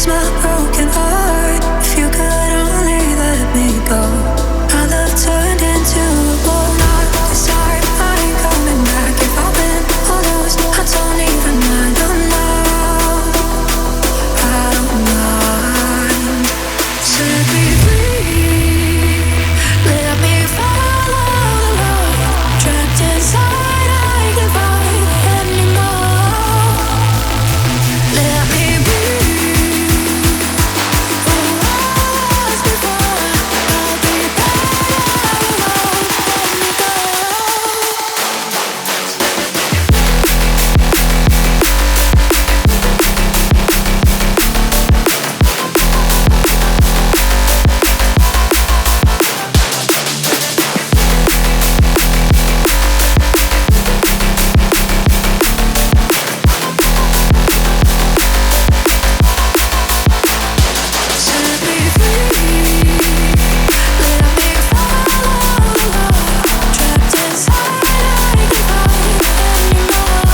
my broken heart. If you could only let me go. Our love turned into a war. Not this time, I ain't coming back. If I win or lose, I don't even mind. Oh no, I don't mind. Set me free, let me follow the road. Trapped inside, I can't fight anymore. Let me be who I was before. I'll be better alone. Let me go. Set me free, let me follow the road. Trapped inside, I can't fight anymore.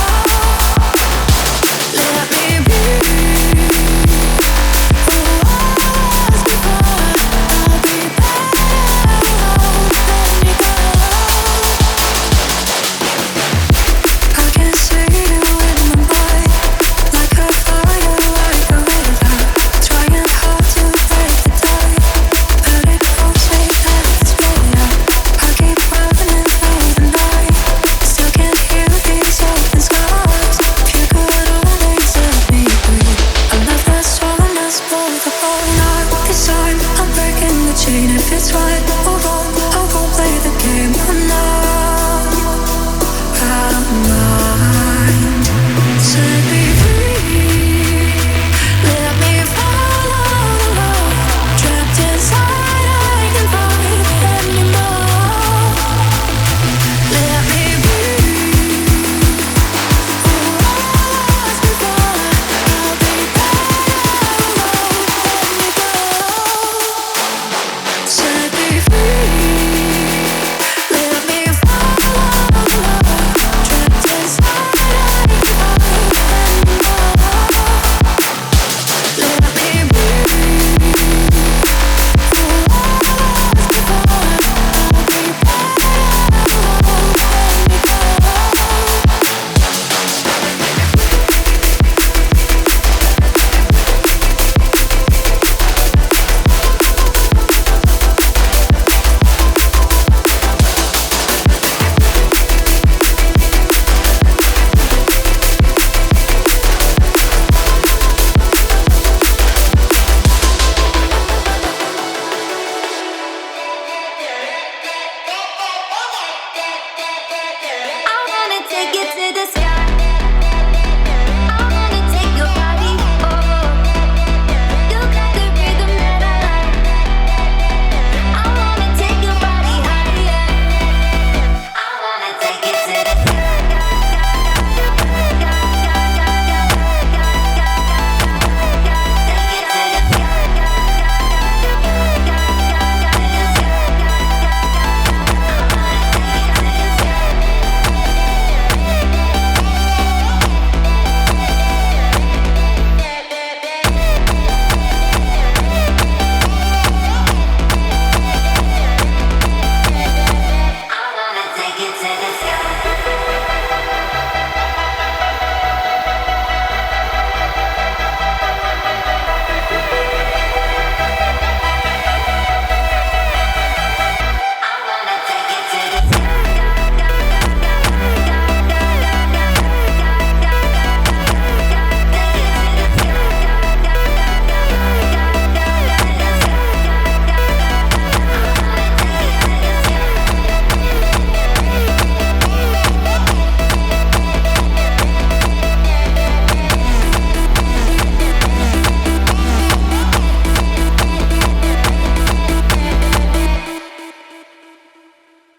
Let me be who I was before. I'll be better alone. Let me go. I can see you in my mind, like a fire, like a river. Trying hard to break the tie, but it won't say that it's real. I keep running through the night, still can't hear these open skies. If you could only set me free, a love that's torn us both apart. Not this time, I'm breaking the chain. If it's right,